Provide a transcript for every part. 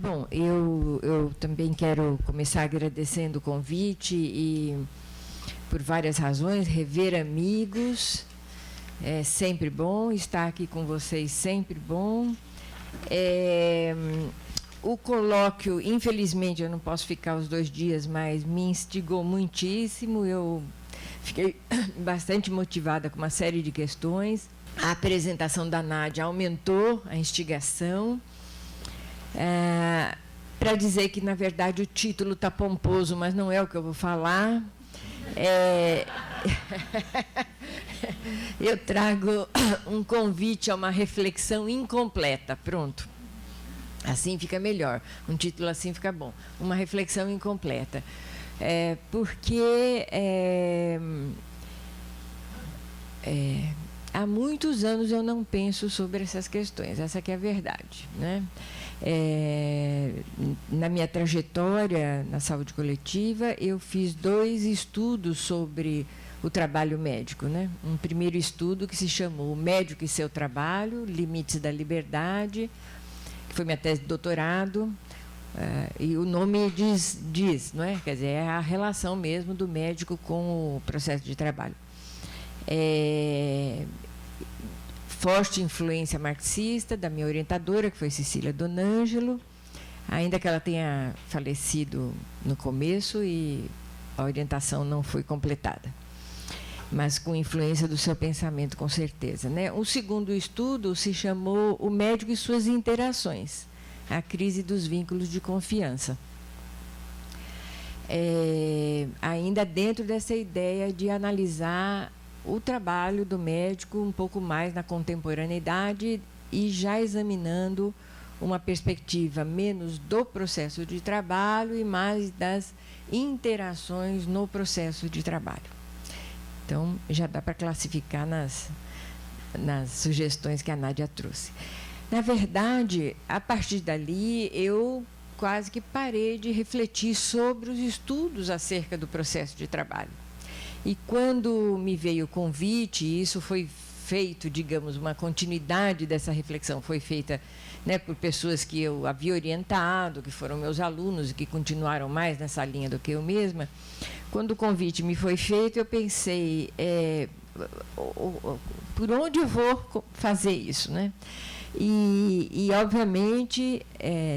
Bom, eu também quero começar agradecendo o convite e, por várias razões, rever amigos, é sempre bom, estar aqui com vocês sempre bom. O colóquio, infelizmente, eu não posso ficar os 2 dias, mas me instigou muitíssimo, eu fiquei bastante motivada com uma série de questões. A apresentação da Nádia aumentou a instigação. Para dizer que, na verdade, o título está pomposo, mas não é o que eu vou falar. Eu trago um convite a uma reflexão incompleta. Pronto. Assim fica melhor. Um título assim fica bom. Uma reflexão incompleta. Porque há muitos anos eu não penso sobre essas questões. Essa que é a verdade, né? Na minha trajetória na saúde coletiva, eu fiz 2 estudos sobre o trabalho médico, né? Um primeiro estudo que se chamou O Médico e Seu Trabalho, Limites da Liberdade, que foi minha tese de doutorado, e o nome diz, não é? Quer dizer, é a relação mesmo do médico com o processo de trabalho. Forte influência marxista da minha orientadora, que foi Cecília Donângelo, ainda que ela tenha falecido no começo e a orientação não foi completada, mas com influência do seu pensamento, com certeza, né? O segundo estudo se chamou O Médico e Suas Interações, a crise dos vínculos de confiança. Ainda dentro dessa ideia de analisar o trabalho do médico um pouco mais na contemporaneidade e já examinando uma perspectiva menos do processo de trabalho e mais das interações no processo de trabalho. Então, já dá para classificar nas sugestões que a Nádia trouxe. Na verdade, a partir dali, eu quase que parei de refletir sobre os estudos acerca do processo de trabalho. E quando me veio o convite, e isso foi feito, digamos, uma continuidade dessa reflexão, foi feita, né, por pessoas que eu havia orientado, que foram meus alunos e que continuaram mais nessa linha do que eu mesma. Quando o convite me foi feito, eu pensei, por onde eu vou fazer isso, né? E obviamente,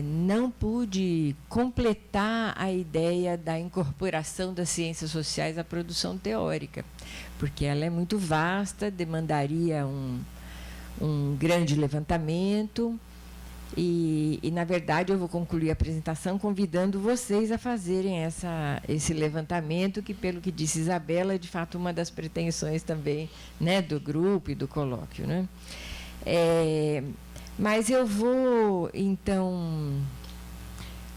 não pude completar a ideia da incorporação das ciências sociais à produção teórica, porque ela é muito vasta, demandaria um grande levantamento, e, na verdade, eu vou concluir a apresentação convidando vocês a fazerem esse levantamento, que, pelo que disse Isabela, é, de fato, uma das pretensões também, né, do grupo e do colóquio, né? Mas eu vou, então,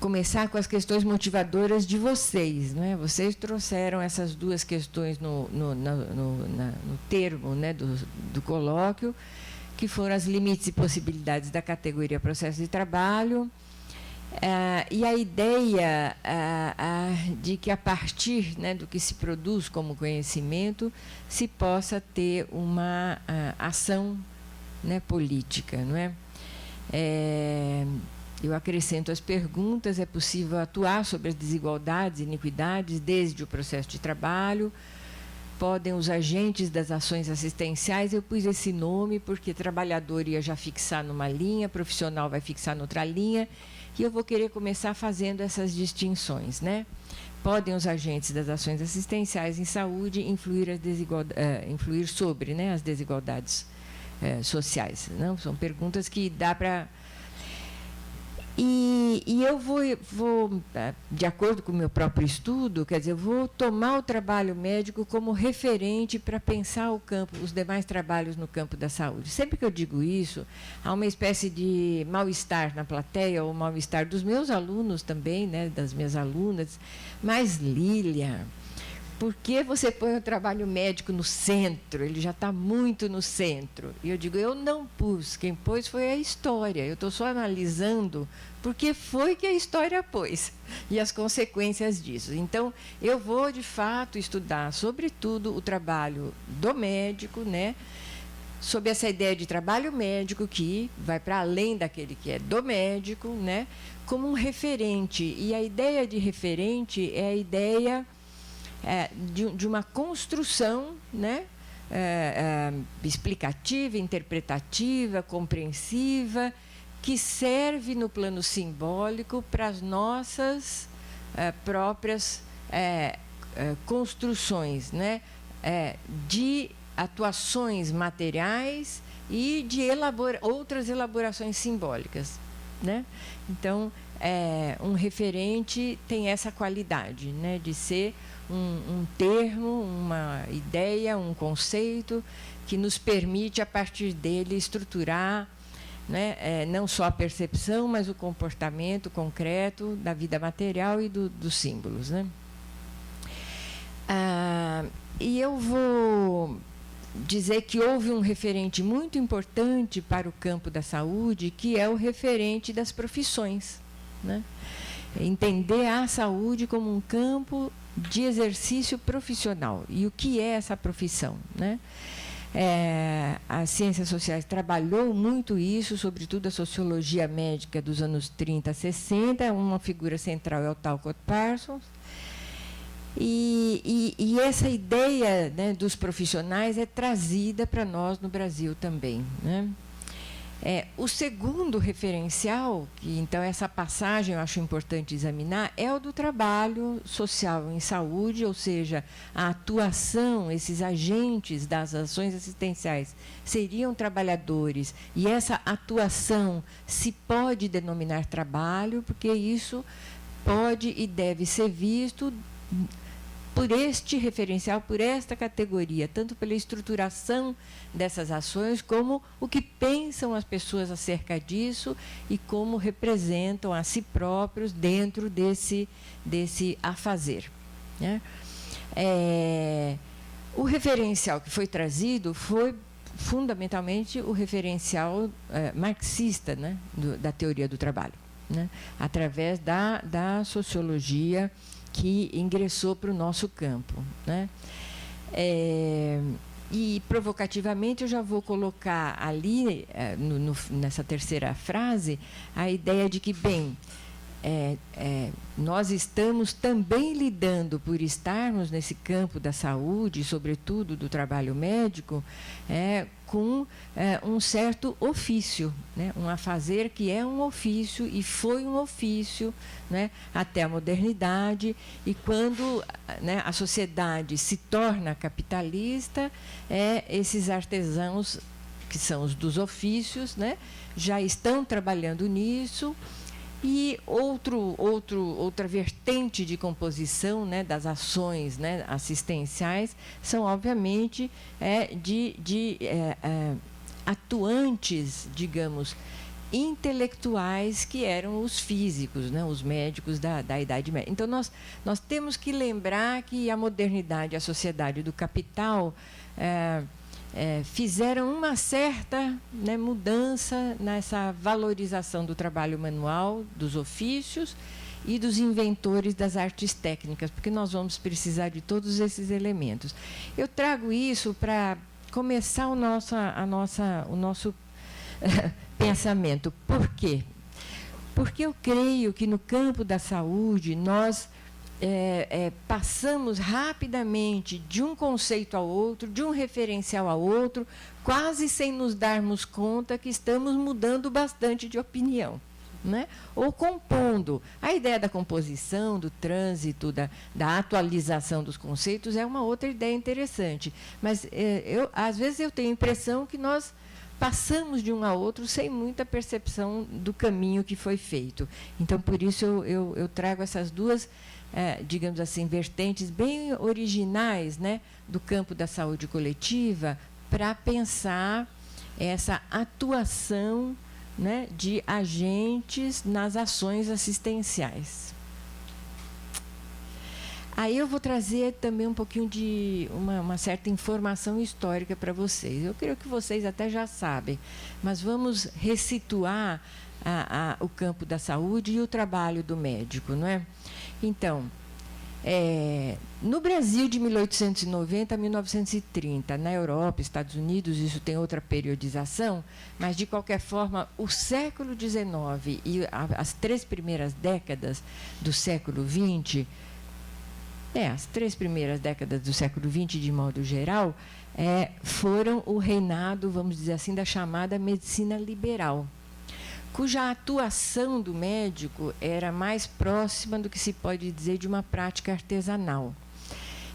começar com as questões motivadoras de vocês, né? Vocês trouxeram essas 2 questões no termo, né, do colóquio, que foram as limites e possibilidades da categoria processo de trabalho, e a ideia de que, a partir, né, do que se produz como conhecimento, se possa ter uma ação, né, política, não é? Eu acrescento as perguntas: é possível atuar sobre as desigualdades e iniquidades desde o processo de trabalho? Podem os agentes das ações assistenciais, eu pus esse nome porque trabalhador ia já fixar numa linha, profissional vai fixar noutra linha, e eu vou querer começar fazendo essas distinções, né? Podem os agentes das ações assistenciais em saúde influir sobre, né, as desigualdades sociais? Não? São perguntas que dá para... E eu vou, de acordo com o meu próprio estudo, quer dizer, eu vou tomar o trabalho médico como referente para pensar o campo, os demais trabalhos no campo da saúde. Sempre que eu digo isso, há uma espécie de mal-estar na plateia, ou mal-estar dos meus alunos também, né, das minhas alunas. Mas, Lília, por que você põe o trabalho médico no centro? Ele já está muito no centro. E eu digo, eu não pus, quem pôs foi a história. Eu estou só analisando porque foi que a história pôs e as consequências disso. Então, eu vou, de fato, estudar, sobretudo, o trabalho do médico, né, sob essa ideia de trabalho médico que vai para além daquele que é do médico, né, como um referente. E a ideia de referente é a ideia de uma construção, né, explicativa, interpretativa, compreensiva, que serve no plano simbólico para as nossas próprias construções, né, de atuações materiais e de outras elaborações simbólicas, né? Então, um referente tem essa qualidade, né, de ser um termo, uma ideia, um conceito que nos permite, a partir dele, estruturar, né, não só a percepção, mas o comportamento concreto da vida material e dos símbolos, né? E eu vou dizer que houve um referente muito importante para o campo da saúde, que é o referente das profissões, né? Entender a saúde como um campo de exercício profissional. E o que é essa profissão, né? As ciências sociais trabalhou muito isso, sobretudo a sociologia médica dos anos 30 a 60, uma figura central é o Talcott Parsons. E essa ideia, né, dos profissionais é trazida para nós no Brasil também, né? O segundo referencial, que então essa passagem eu acho importante examinar, é o do trabalho social em saúde, ou seja, a atuação, esses agentes das ações assistenciais seriam trabalhadores, e essa atuação se pode denominar trabalho, porque isso pode e deve ser visto por este referencial, por esta categoria, tanto pela estruturação dessas ações, como o que pensam as pessoas acerca disso e como representam a si próprios dentro desse afazer, né? O referencial que foi trazido foi fundamentalmente o referencial marxista, né, da teoria do trabalho, né, através da sociologia que ingressou para o nosso campo, né? E, provocativamente, eu já vou colocar ali, nessa terceira frase, a ideia de que, bem, nós estamos também lidando, por estarmos nesse campo da saúde, sobretudo do trabalho médico, com um certo ofício, né? Um afazer que é um ofício e foi um ofício, né, até a modernidade, e quando, né, a sociedade se torna capitalista, esses artesãos, que são os dos ofícios, né, já estão trabalhando nisso. E outra vertente de composição, né, das ações, né, assistenciais são, obviamente, atuantes, digamos, intelectuais, que eram os físicos, né, os médicos da Idade Média. Então, nós temos que lembrar que a modernidade, a sociedade do capital, fizeram uma certa, né, mudança nessa valorização do trabalho manual, dos ofícios e dos inventores das artes técnicas, porque nós vamos precisar de todos esses elementos. Eu trago isso para começar o nosso pensamento. Por quê? Porque eu creio que no campo da saúde nós passamos rapidamente de um conceito ao outro, de um referencial ao outro, quase sem nos darmos conta que estamos mudando bastante de opinião, né? Ou compondo. A ideia da composição, do trânsito, da atualização dos conceitos é uma outra ideia interessante. Mas, às vezes, eu tenho a impressão que nós passamos de um a outro sem muita percepção do caminho que foi feito. Então, por isso, eu trago essas duas, digamos assim, vertentes bem originais, né, do campo da saúde coletiva, para pensar essa atuação, né, de agentes nas ações assistenciais. Aí eu vou trazer também um pouquinho de uma certa informação histórica para vocês. Eu creio que vocês até já sabem, mas vamos ressituar o campo da saúde e o trabalho do médico, não é? Então, No Brasil, de 1890 a 1930, na Europa, Estados Unidos, isso tem outra periodização, mas, de qualquer forma, o século XIX e as 3 primeiras décadas do século XX, as 3 primeiras décadas do século XX, de modo geral, foram o reinado, vamos dizer assim, da chamada medicina liberal, cuja atuação do médico era mais próxima do que se pode dizer de uma prática artesanal.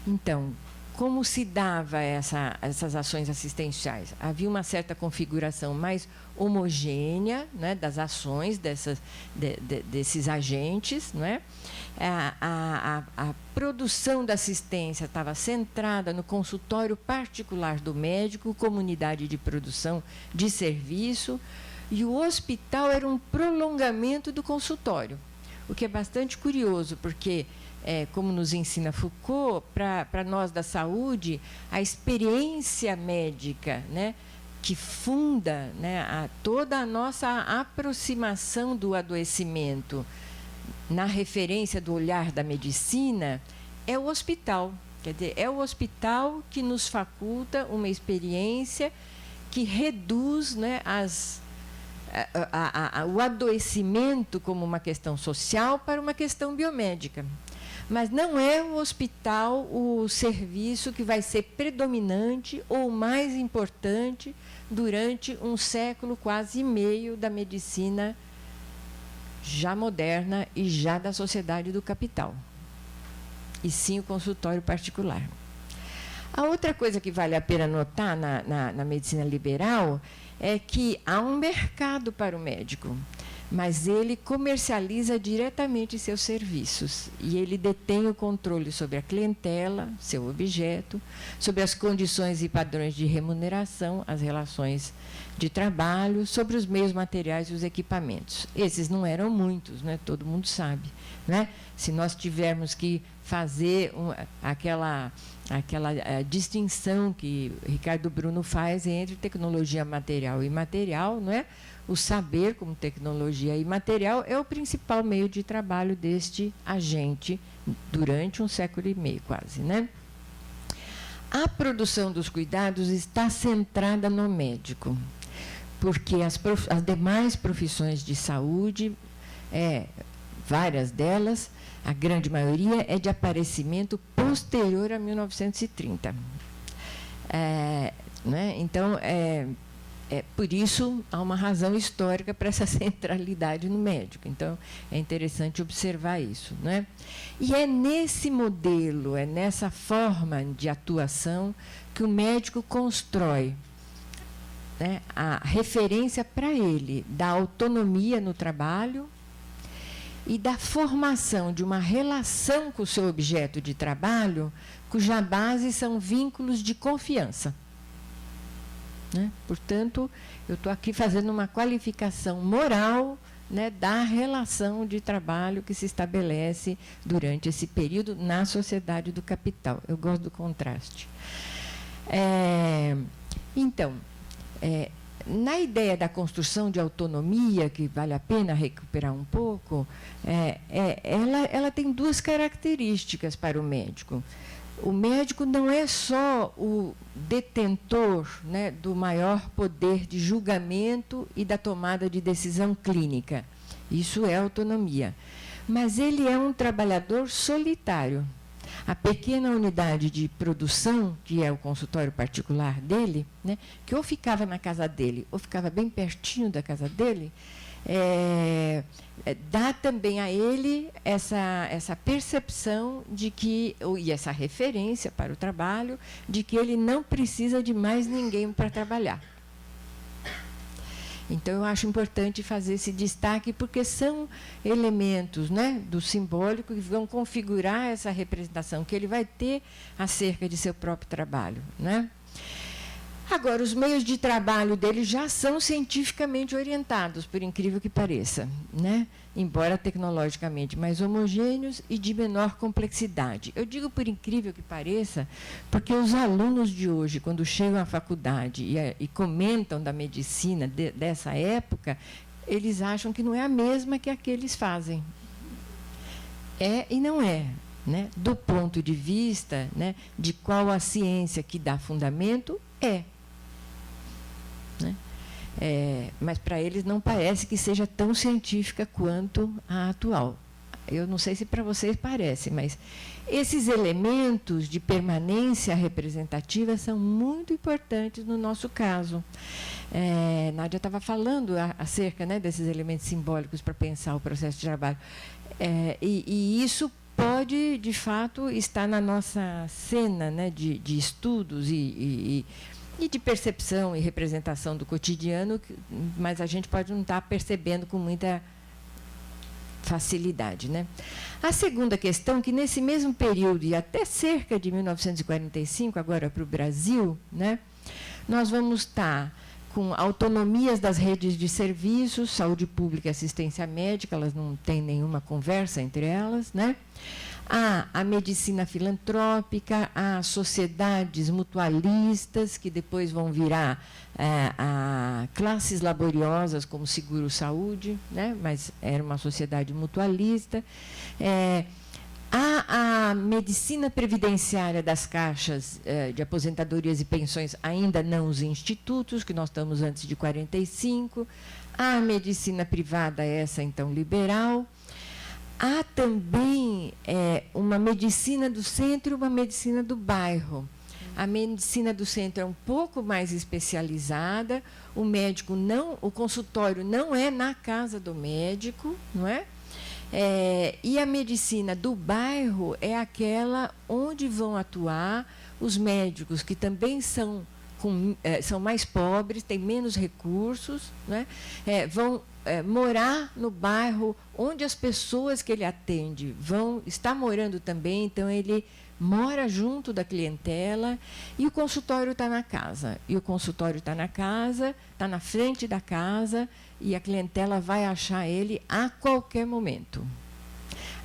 Então, como se dava essas ações assistenciais? Havia uma certa configuração mais homogênea, né, das ações desses agentes, não é? A produção da assistência estava centrada no consultório particular do médico, comunidade de produção de serviço, e o hospital era um prolongamento do consultório, o que é bastante curioso, porque, como nos ensina Foucault, para nós da saúde, a experiência médica, né, que funda, né, toda a nossa aproximação do adoecimento na referência do olhar da medicina, é o hospital. Quer dizer, é o hospital que nos faculta uma experiência que reduz, né, o adoecimento como uma questão social para uma questão biomédica. Mas não é o hospital o serviço que vai ser predominante ou mais importante durante um século quase e meio da medicina já moderna e já da sociedade do capital. E sim o consultório particular. A outra coisa que vale a pena notar na medicina liberal é que há um mercado para o médico, mas ele comercializa diretamente seus serviços e ele detém o controle sobre a clientela, seu objeto, sobre as condições e padrões de remuneração, as relações de trabalho, sobre os meios materiais e os equipamentos. Esses não eram muitos, né? Todo mundo sabe, né? Se nós tivermos que fazer aquela distinção que Ricardo Bruno faz entre tecnologia material e imaterial, não é? O saber como tecnologia imaterial é o principal meio de trabalho deste agente durante um século e meio quase, né? A produção dos cuidados está centrada no médico, porque as demais profissões de saúde, várias delas, a grande maioria é de aparecimento posterior a 1930. Né? Então, por isso, há uma razão histórica para essa centralidade no médico. Então, é interessante observar isso. Né? E é nesse modelo, é nessa forma de atuação que o médico constrói, né, a referência para ele da autonomia no trabalho e da formação de uma relação com o seu objeto de trabalho, cuja base são vínculos de confiança. Né? Portanto, eu estou aqui fazendo uma qualificação moral, né, da relação de trabalho que se estabelece durante esse período na sociedade do capital. Eu gosto do contraste. Então, na ideia da construção de autonomia, que vale a pena recuperar um pouco, ela tem 2 características para o médico. O médico não é só o detentor, né, do maior poder de julgamento e da tomada de decisão clínica. Isso é autonomia. Mas ele é um trabalhador solitário. A pequena unidade de produção, que é o consultório particular dele, né, que ou ficava na casa dele, ou ficava bem pertinho da casa dele, dá também a ele essa percepção de que, e essa referência para o trabalho, de que ele não precisa de mais ninguém para trabalhar. Então, eu acho importante fazer esse destaque, porque são elementos, né, do simbólico que vão configurar essa representação que ele vai ter acerca de seu próprio trabalho. Né? Agora, os meios de trabalho dele já são cientificamente orientados, por incrível que pareça, né? Embora tecnologicamente mais homogêneos e de menor complexidade. Eu digo por incrível que pareça, porque os alunos de hoje, quando chegam à faculdade e comentam da medicina dessa época, eles acham que não é a mesma que aqueles fazem. É e não é. né, do ponto de vista, né, de qual a ciência que dá fundamento é. Né? Mas para eles não parece que seja tão científica quanto a atual. Eu não sei se para vocês parece, mas esses elementos de permanência representativa são muito importantes no nosso caso. Nádia estava falando acerca, né, desses elementos simbólicos para pensar o processo de trabalho. E isso pode, de fato, estar na nossa cena, né, de estudos e de percepção e representação do cotidiano, mas a gente pode não estar percebendo com muita facilidade. Né? A segunda questão, que nesse mesmo período, e até cerca de 1945, agora para o Brasil, né, nós vamos estar com autonomias das redes de serviços, saúde pública e assistência médica, elas não têm nenhuma conversa entre elas, né? Há a medicina filantrópica, há sociedades mutualistas, que depois vão virar a classes laboriosas, como seguro-saúde, né? Mas era uma sociedade mutualista. Há a medicina previdenciária das caixas de aposentadorias e pensões, ainda não os institutos, que nós estamos antes de 45. Há a medicina privada, essa então liberal. Há também uma medicina do centro e uma medicina do bairro. A medicina do centro é um pouco mais especializada, o médico não, o consultório não é na casa do médico, não é? E a medicina do bairro é aquela onde vão atuar os médicos que também são mais pobres, têm menos recursos, né? Vão morar no bairro onde as pessoas que ele atende vão estar morando também, então ele mora junto da clientela e o consultório está na casa. E o consultório está na casa, está na frente da casa e a clientela vai achar ele a qualquer momento.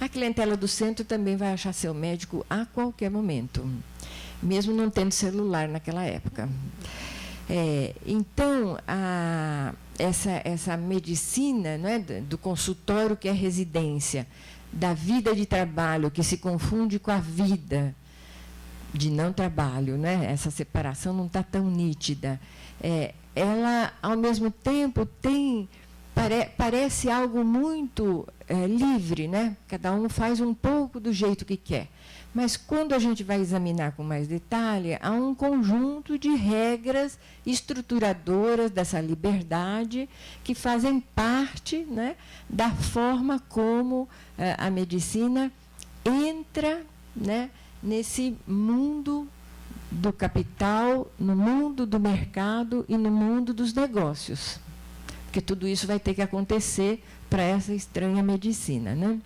A clientela do centro também vai achar seu médico a qualquer momento, mesmo não tendo celular naquela época. Então, essa medicina, não é, do consultório, que é residência, da vida de trabalho, que se confunde com a vida de não trabalho, né? Essa separação não está tão nítida. Ela, ao mesmo tempo, parece algo muito livre, né? Cada um faz um pouco do jeito que quer. Mas, quando a gente vai examinar com mais detalhe, há um conjunto de regras estruturadoras dessa liberdade que fazem parte, né, da forma como a medicina entra, né, nesse mundo do capital, no mundo do mercado e no mundo dos negócios. Porque tudo isso vai ter que acontecer para essa estranha medicina, né?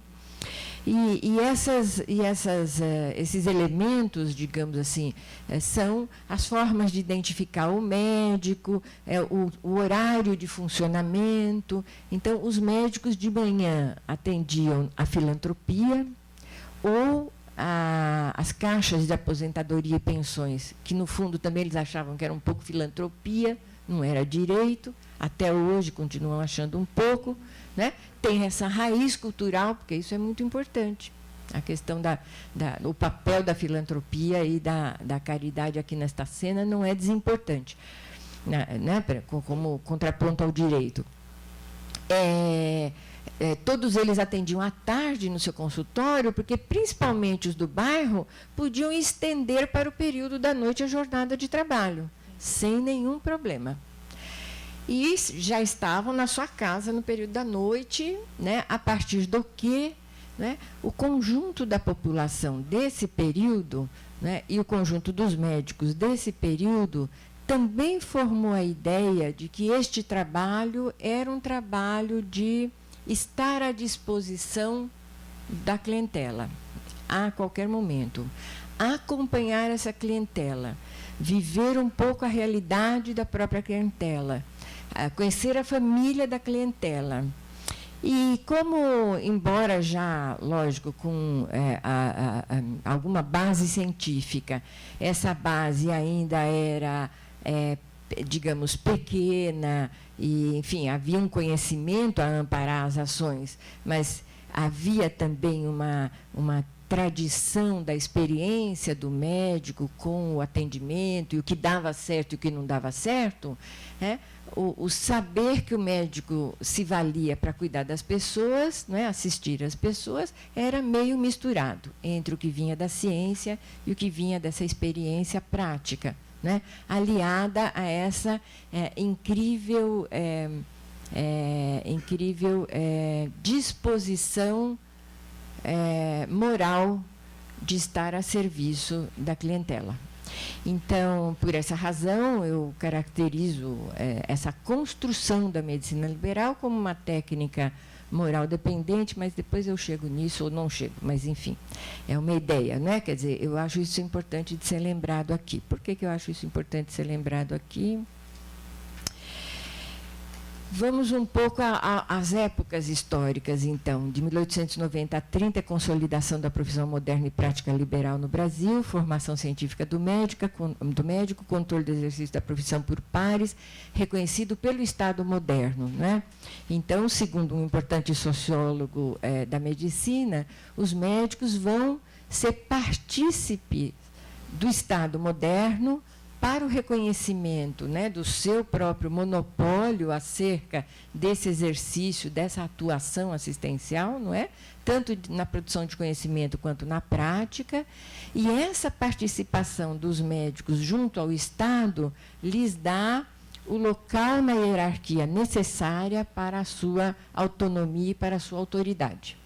Esses elementos, digamos assim, são as formas de identificar o médico, o horário de funcionamento. Então, os médicos de manhã atendiam a filantropia ou as caixas de aposentadoria e pensões, que, no fundo, também eles achavam que era um pouco filantropia, não era direito, até hoje continuam achando um pouco, né? Tem essa raiz cultural, porque isso é muito importante. A questão do papel da filantropia e da caridade aqui nesta cena não é desimportante, né? Como contraponto ao direito. Todos eles atendiam à tarde no seu consultório, porque, principalmente os do bairro, podiam estender para o período da noite a jornada de trabalho, sem nenhum problema. E já estavam na sua casa no período da noite, né, a partir do que, né, o conjunto da população desse período, né, e o conjunto dos médicos desse período também formou a ideia de que este trabalho era um trabalho de estar à disposição da clientela, a qualquer momento, acompanhar essa clientela, viver um pouco a realidade da própria clientela, conhecer a família da clientela. E como, embora já, lógico, com alguma base científica, essa base ainda era, digamos, pequena, e, enfim, havia um conhecimento a amparar as ações, mas havia também uma tradição da experiência do médico com o atendimento, e o que dava certo e o que não dava certo, o saber que o médico se valia para cuidar das pessoas, assistir as pessoas, era meio misturado entre o que vinha da ciência e o que vinha dessa experiência prática, aliada a essa incrível disposição moral de estar a serviço da clientela. Então, por essa razão, eu caracterizo essa construção da medicina liberal como uma técnica moral dependente, mas depois eu chego nisso ou não chego, mas, enfim, é uma ideia, Quer dizer, eu acho isso importante de ser lembrado aqui. Por que eu acho isso importante de ser lembrado aqui? Vamos um pouco às épocas históricas, então. De 1890 a 30, a consolidação da profissão moderna e prática liberal no Brasil, formação científica do médico, controle do exercício da profissão por pares, reconhecido pelo Estado moderno. Então, segundo um importante sociólogo da medicina, os médicos vão ser partícipes do Estado moderno para o reconhecimento do seu próprio monopólio acerca desse exercício, dessa atuação assistencial, tanto na produção de conhecimento quanto na prática, e essa participação dos médicos junto ao Estado lhes dá o local na hierarquia necessária para a sua autonomia e para a sua autoridade.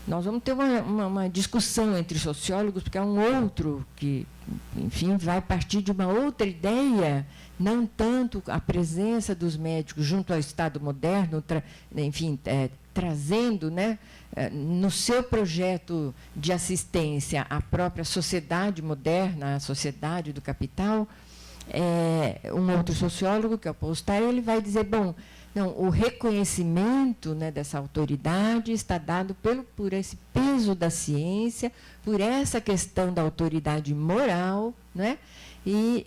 Nós vamos ter uma discussão entre sociólogos, porque é um outro que, enfim, vai partir de uma outra ideia, não tanto a presença dos médicos junto ao Estado moderno, trazendo no seu projeto de assistência à própria sociedade moderna, a sociedade do capital. Um outro sociólogo, que é o Paul Steyer, ele vai dizer, bom, não, o reconhecimento dessa autoridade está dado por esse peso da ciência, por essa questão da autoridade moral, e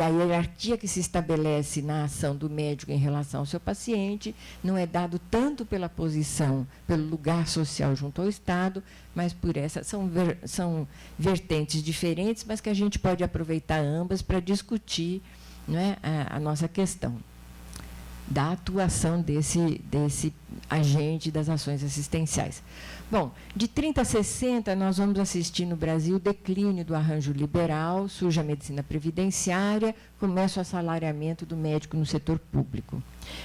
a hierarquia que se estabelece na ação do médico em relação ao seu paciente não é dado tanto pela posição, pelo lugar social junto ao Estado, mas por essa. São vertentes diferentes, mas que a gente pode aproveitar ambas para discutir a nossa questão da atuação desse agente das ações assistenciais. Bom, de 30 a 60, nós vamos assistir no Brasil o declínio do arranjo liberal, surge a medicina previdenciária, começa o assalariamento do médico no setor público.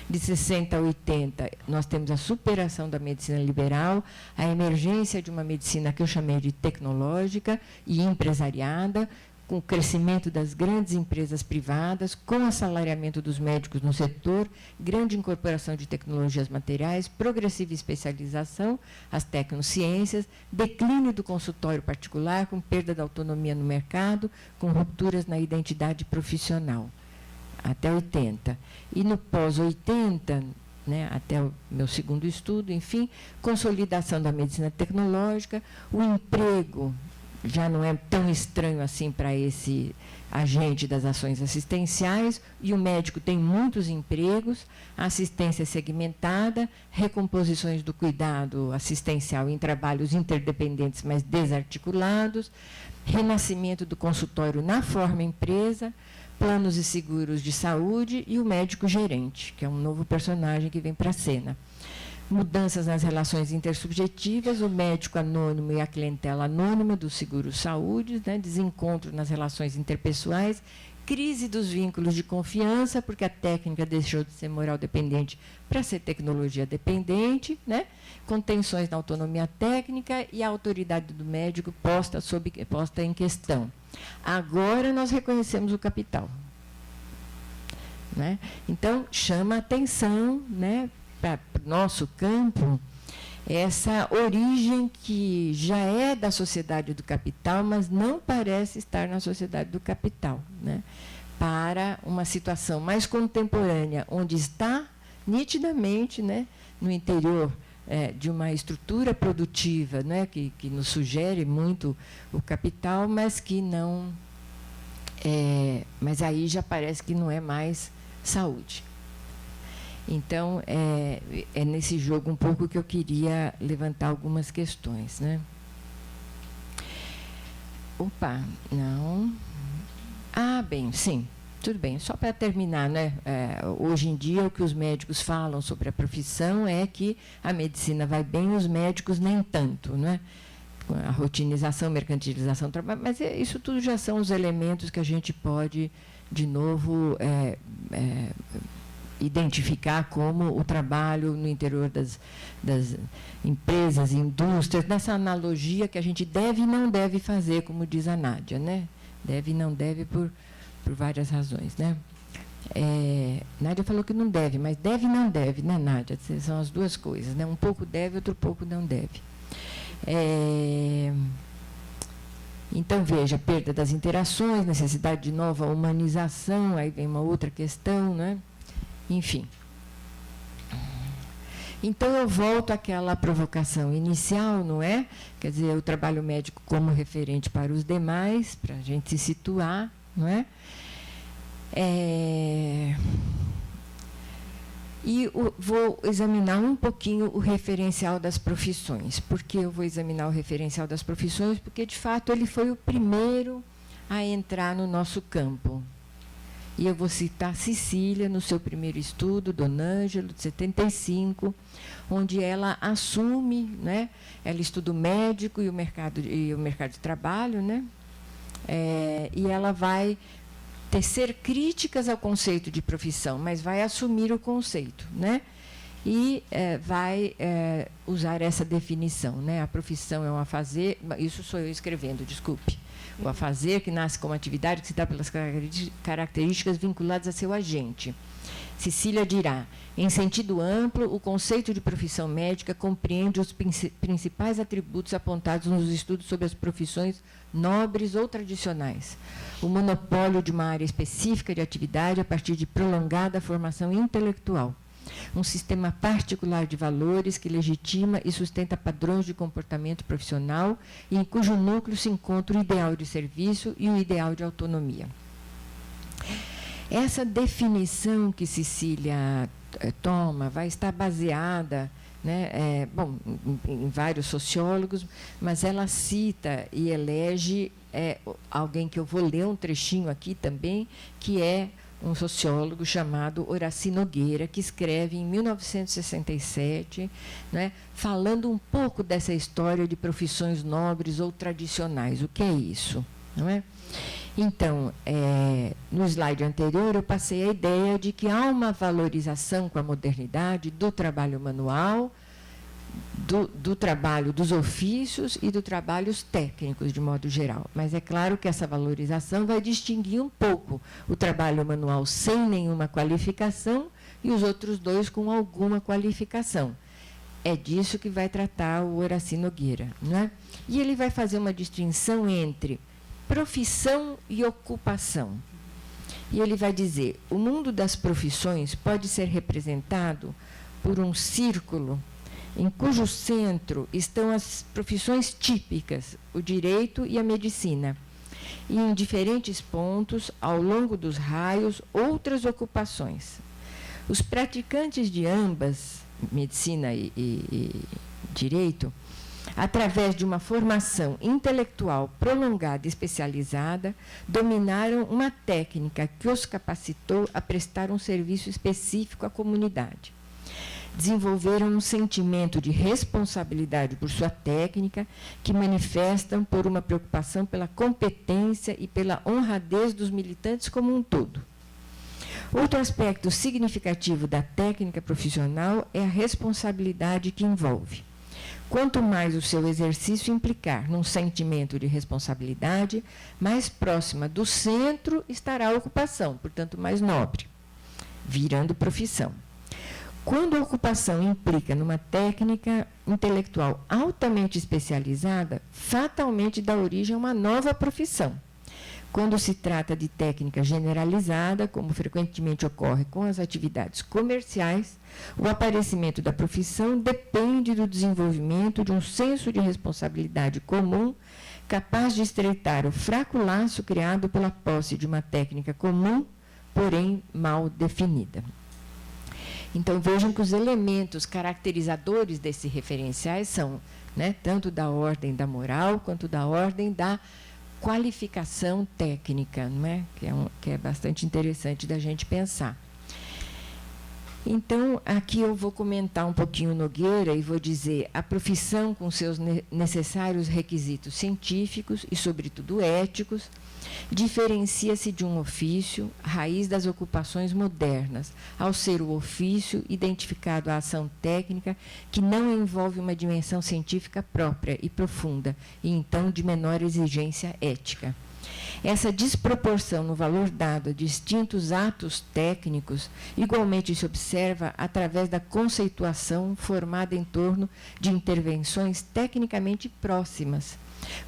De 60 a 80, nós temos a superação da medicina liberal, a emergência de uma medicina que eu chamei de tecnológica e empresariada, com o crescimento das grandes empresas privadas, com o assalariamento dos médicos no setor, grande incorporação de tecnologias materiais, progressiva especialização, as tecnociências, declínio do consultório particular, com perda da autonomia no mercado, com rupturas na identidade profissional, até 80. E no pós-80, até o meu segundo estudo, enfim, consolidação da medicina tecnológica, o emprego já não é tão estranho assim para esse agente das ações assistenciais, e o médico tem muitos empregos, assistência segmentada, recomposições do cuidado assistencial em trabalhos interdependentes, mas desarticulados, renascimento do consultório na forma empresa, planos e seguros de saúde e o médico gerente, que é um novo personagem que vem para a cena. Mudanças nas relações intersubjetivas, o médico anônimo e a clientela anônima do seguro-saúde, desencontro nas relações interpessoais, crise dos vínculos de confiança, porque a técnica deixou de ser moral dependente para ser tecnologia dependente, com tensões na autonomia técnica e a autoridade do médico posta em questão. Agora nós reconhecemos o capital. Então, chama a atenção, para o nosso campo, essa origem que já é da sociedade do capital, mas não parece estar na sociedade do capital, para uma situação mais contemporânea, onde está nitidamente no interior de uma estrutura produtiva, que nos sugere muito o capital, mas que não. Mas aí já parece que não é mais saúde. Então, é nesse jogo um pouco que eu queria levantar algumas questões, né? Opa, não. Ah, bem, sim, tudo bem. Só para terminar, né? Hoje em dia, o que os médicos falam sobre a profissão é que a medicina vai bem, os médicos nem tanto, né? A rotinização, mercantilização do trabalho, mas isso tudo já são os elementos que a gente pode, de novo, identificar como o trabalho no interior das empresas, indústrias, nessa analogia que a gente deve e não deve fazer, como diz a Nádia, né? Deve e não deve por várias razões, né? Nádia falou que não deve, mas deve e não deve, né, Nádia? São as duas coisas, né? Um pouco deve, outro pouco não deve. Então, veja, perda das interações, necessidade de nova humanização, aí vem uma outra questão, né? Enfim. Então, eu volto àquela provocação inicial, não é? Quer dizer, o trabalho médico como referente para os demais, para a gente se situar, não é? E vou examinar um pouquinho o referencial das profissões. Por que eu vou examinar o referencial das profissões? Porque, de fato, ele foi o primeiro a entrar no nosso campo. E eu vou citar Cecília, no seu primeiro estudo, Dona Ângelo, de 75, onde ela assume, né? Ela estuda o médico e o mercado de trabalho, né? E ela vai tecer críticas ao conceito de profissão, mas vai assumir o conceito, né? E vai usar essa definição, né? A profissão é um afazer, isso sou eu escrevendo, desculpe. O afazer que nasce como atividade que se dá pelas características vinculadas a seu agente. Cecília dirá, em sentido amplo, o conceito de profissão médica compreende os principais atributos apontados nos estudos sobre as profissões nobres ou tradicionais. O monopólio de uma área específica de atividade a partir de prolongada formação intelectual. Um sistema particular de valores que legitima e sustenta padrões de comportamento profissional e em cujo núcleo se encontra o ideal de serviço e o ideal de autonomia. Essa definição que Cecília toma vai estar baseada, né, em vários sociólogos, mas ela cita e elege alguém que eu vou ler um trechinho aqui também, que é um sociólogo chamado Horaci Nogueira, que escreve em 1967, né, falando um pouco dessa história de profissões nobres ou tradicionais. O que é isso? Não é? Então, no slide anterior, eu passei a ideia de que há uma valorização com a modernidade do trabalho manual, do trabalho dos ofícios e dos trabalhos técnicos, de modo geral. Mas é claro que essa valorização vai distinguir um pouco o trabalho manual sem nenhuma qualificação e os outros dois com alguma qualificação. É disso que vai tratar o Horaci Nogueira, não é? E ele vai fazer uma distinção entre profissão e ocupação. E ele vai dizer, o mundo das profissões pode ser representado por um círculo em cujo centro estão as profissões típicas, o direito e a medicina, e em diferentes pontos, ao longo dos raios, outras ocupações. Os praticantes de ambas, medicina e direito, através de uma formação intelectual prolongada e especializada, dominaram uma técnica que os capacitou a prestar um serviço específico à comunidade. Desenvolveram um sentimento de responsabilidade por sua técnica, que manifestam por uma preocupação pela competência e pela honradez dos militantes como um todo. Outro aspecto significativo da técnica profissional é a responsabilidade que envolve. Quanto mais o seu exercício implicar num sentimento de responsabilidade, mais próxima do centro estará a ocupação, portanto, mais nobre, virando profissão. Quando a ocupação implica numa técnica intelectual altamente especializada, fatalmente dá origem a uma nova profissão. Quando se trata de técnica generalizada, como frequentemente ocorre com as atividades comerciais, o aparecimento da profissão depende do desenvolvimento de um senso de responsabilidade comum, capaz de estreitar o fraco laço criado pela posse de uma técnica comum, porém mal definida. Então, vejam que os elementos caracterizadores desses referenciais são, né, tanto da ordem da moral, quanto da ordem da qualificação técnica, não é? Que é bastante interessante da gente pensar. Então, aqui eu vou comentar um pouquinho Nogueira e vou dizer: a profissão, com seus necessários requisitos científicos e, sobretudo, éticos, diferencia-se de um ofício, raiz das ocupações modernas, ao ser o ofício identificado à ação técnica que não envolve uma dimensão científica própria e profunda, e então de menor exigência ética. Essa desproporção no valor dado a distintos atos técnicos igualmente se observa através da conceituação formada em torno de intervenções tecnicamente próximas,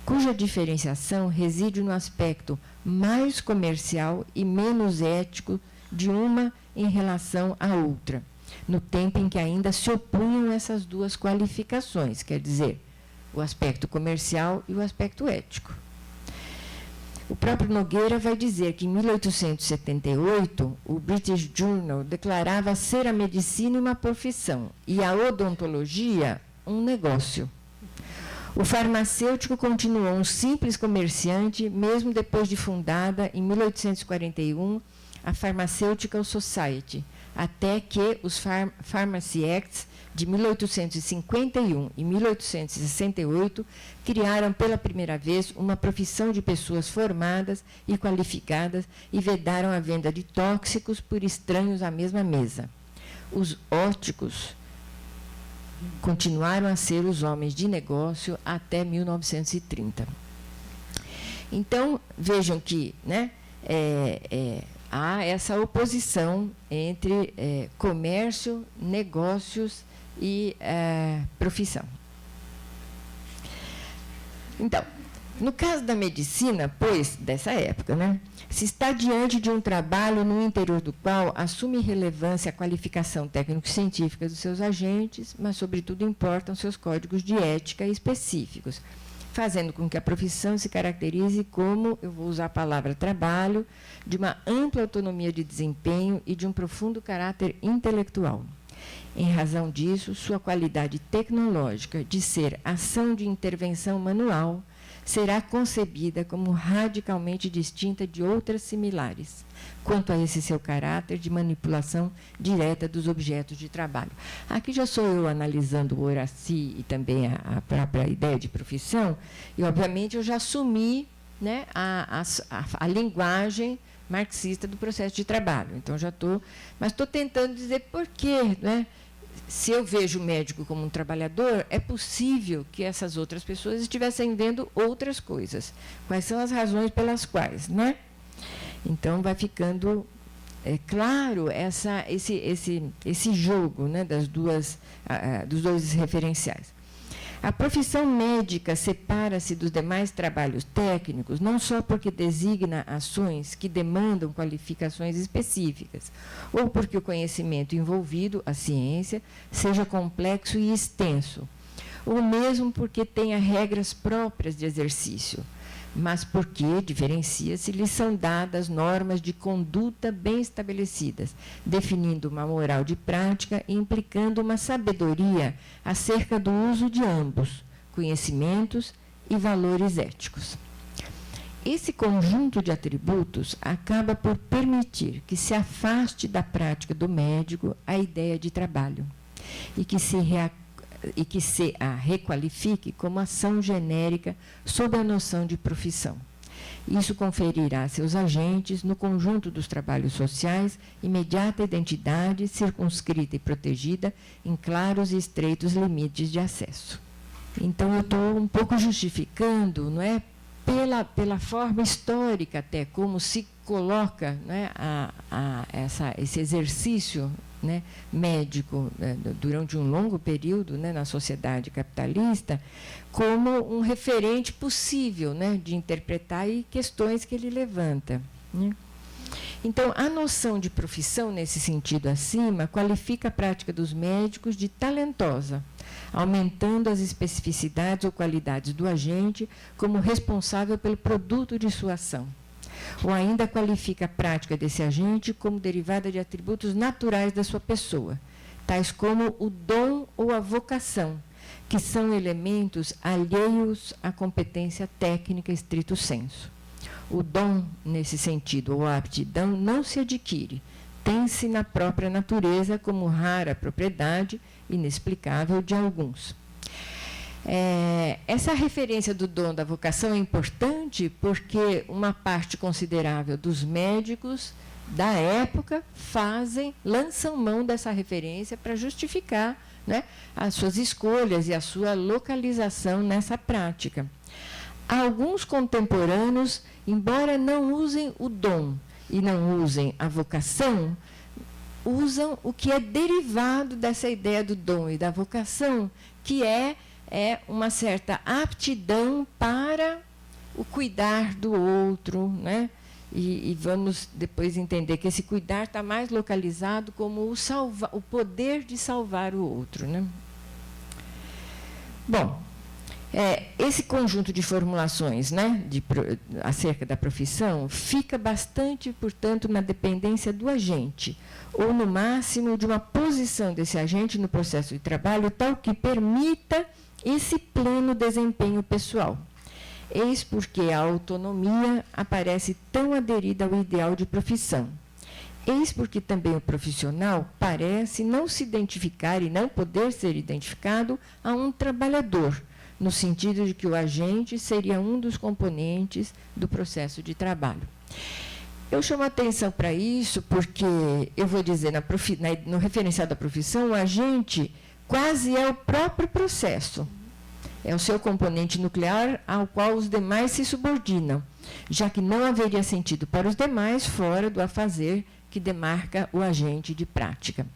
cuja diferenciação reside no aspecto mais comercial e menos ético de uma em relação à outra, no tempo em que ainda se opunham essas duas qualificações, quer dizer, o aspecto comercial e o aspecto ético. O próprio Nogueira vai dizer que, em 1878, o British Journal declarava ser a medicina uma profissão e a odontologia um negócio. O farmacêutico continuou um simples comerciante, mesmo depois de fundada, em 1841, a Pharmaceutical Society, até que os Pharmacy Acts de 1851 e 1868 criaram pela primeira vez uma profissão de pessoas formadas e qualificadas e vedaram a venda de tóxicos por estranhos à mesma mesa. Os óticos continuaram a ser os homens de negócio até 1930. Então, vejam que, né, há essa oposição entre comércio, negócios e profissão. Então, no caso da medicina, pois, dessa época, né, se está diante de um trabalho no interior do qual assume relevância a qualificação técnico-científica dos seus agentes, mas, sobretudo, importam seus códigos de ética específicos, fazendo com que a profissão se caracterize como, eu vou usar a palavra trabalho, de uma ampla autonomia de desempenho e de um profundo caráter intelectual. Em razão disso, sua qualidade tecnológica de ser ação de intervenção manual será concebida como radicalmente distinta de outras similares, quanto a esse seu caráter de manipulação direta dos objetos de trabalho. Aqui já sou eu analisando o Horaci e também a própria ideia de profissão, e, obviamente, eu já assumi, né, a linguagem marxista do processo de trabalho. Então, já estou... Mas estou tentando dizer por quê, né? Se eu vejo o médico como um trabalhador, é possível que essas outras pessoas estivessem vendo outras coisas. Quais são as razões pelas quais, né? Então, vai ficando claro esse jogo, né, dos dois referenciais. A profissão médica separa-se dos demais trabalhos técnicos não só porque designa ações que demandam qualificações específicas, ou porque o conhecimento envolvido, a ciência, seja complexo e extenso, ou mesmo porque tenha regras próprias de exercício, mas porque, diferencia-se, lhes são dadas normas de conduta bem estabelecidas, definindo uma moral de prática e implicando uma sabedoria acerca do uso de ambos, conhecimentos e valores éticos. Esse conjunto de atributos acaba por permitir que se afaste da prática do médico a ideia de trabalho e que se a requalifique como ação genérica sob a noção de profissão. Isso conferirá a seus agentes, no conjunto dos trabalhos sociais, imediata identidade, circunscrita e protegida em claros e estreitos limites de acesso. Então, eu estou um pouco justificando, não é, pela forma histórica até, como se coloca, né, esse exercício, né, médico, durante um longo período, né, na sociedade capitalista, como um referente possível, né, de interpretar e questões que ele levanta, né. Então, a noção de profissão, nesse sentido acima, qualifica a prática dos médicos de talentosa, aumentando as especificidades ou qualidades do agente como responsável pelo produto de sua ação. Ou ainda qualifica a prática desse agente como derivada de atributos naturais da sua pessoa, tais como o dom ou a vocação, que são elementos alheios à competência técnica estrito sensu. O dom, nesse sentido, ou a aptidão, não se adquire, tem-se na própria natureza como rara propriedade inexplicável de alguns. Essa referência do dom da vocação é importante porque uma parte considerável dos médicos da época lançam mão dessa referência para justificar, né, as suas escolhas e a sua localização nessa prática. Alguns contemporâneos, embora não usem o dom e não usem a vocação, usam o que é derivado dessa ideia do dom e da vocação, que é uma certa aptidão para o cuidar do outro, né? E vamos depois entender que esse cuidar está mais localizado como o poder de salvar o outro, né? Bom, esse conjunto de formulações, né, acerca da profissão fica bastante, portanto, na dependência do agente, ou, no máximo, de uma posição desse agente no processo de trabalho tal que permita esse pleno desempenho pessoal. Eis porque a autonomia aparece tão aderida ao ideal de profissão. Eis porque também o profissional parece não se identificar e não poder ser identificado a um trabalhador, no sentido de que o agente seria um dos componentes do processo de trabalho. Eu chamo a atenção para isso porque, eu vou dizer, no referencial da profissão, o agente quase é o próprio processo. É o seu componente nuclear ao qual os demais se subordinam, já que não haveria sentido para os demais fora do afazer que demarca o agente de prática.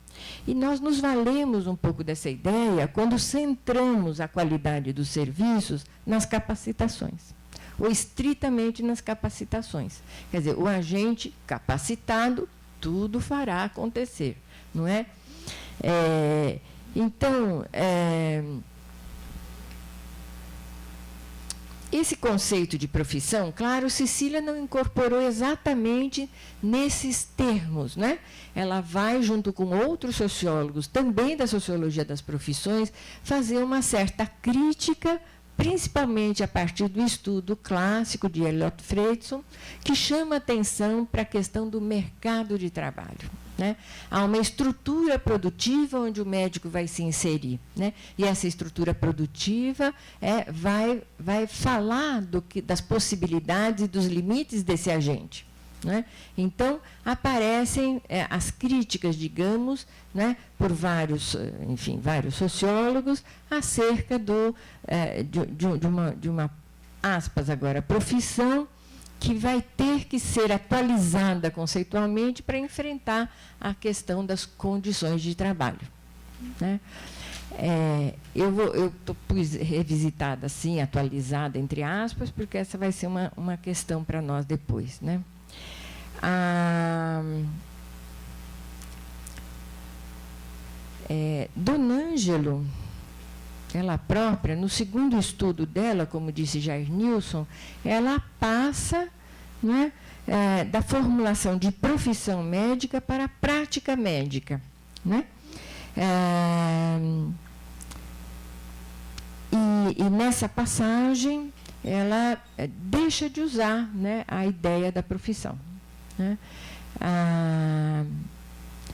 E nós nos valemos um pouco dessa ideia quando centramos a qualidade dos serviços nas capacitações, ou estritamente nas capacitações. Quer dizer, o agente capacitado, tudo fará acontecer, não é? Então, esse conceito de profissão, claro, Cecília não incorporou exatamente nesses termos, né? Ela vai, junto com outros sociólogos, também da sociologia das profissões, fazer uma certa crítica, principalmente a partir do estudo clássico de Elliot Freidson, que chama atenção para a questão do mercado de trabalho, né? Há uma estrutura produtiva onde o médico vai se inserir, né? E essa estrutura produtiva vai falar das possibilidades e dos limites desse agente, né? Então, aparecem as críticas, digamos, né, por vários sociólogos, acerca de uma, aspas agora, profissão que vai ter que ser atualizada conceitualmente para enfrentar a questão das condições de trabalho, né? Eu pus revisitada assim, atualizada, entre aspas, porque essa vai ser uma questão para nós depois, né? Dona Ângelo, ela própria, no segundo estudo dela, como disse Jair Nilson, ela passa, né, da formulação de profissão médica para a prática médica, né? E nessa passagem, ela deixa de usar, né, a ideia da profissão, né?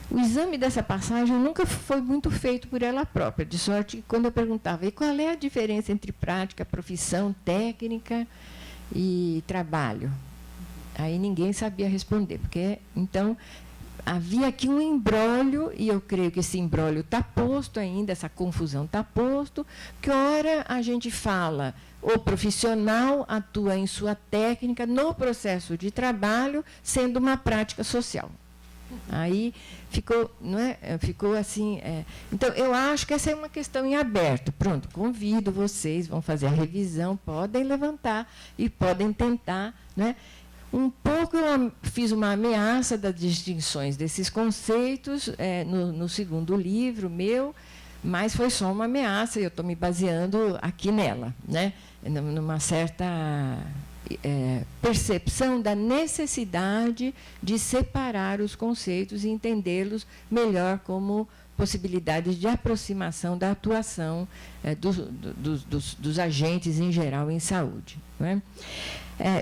O exame dessa passagem nunca foi muito feito por ela própria, de sorte que, quando eu perguntava, e qual é a diferença entre prática, profissão, técnica e trabalho? Aí ninguém sabia responder, porque, então, havia aqui um imbróglio, e eu creio que esse imbróglio está posto ainda, essa confusão está posto, que ora a gente fala, o profissional atua em sua técnica no processo de trabalho, sendo uma prática social. Aí ficou, não é? Ficou assim. Então, eu acho que essa é uma questão em aberto. Pronto, convido vocês, vão fazer a revisão, podem levantar e podem tentar, né? Um pouco eu fiz uma ameaça das distinções desses conceitos no segundo livro meu, mas foi só uma ameaça, e eu estou me baseando aqui nela, né? Numa certa percepção da necessidade de separar os conceitos e entendê-los melhor como possibilidades de aproximação da atuação dos agentes em geral em saúde. Não é?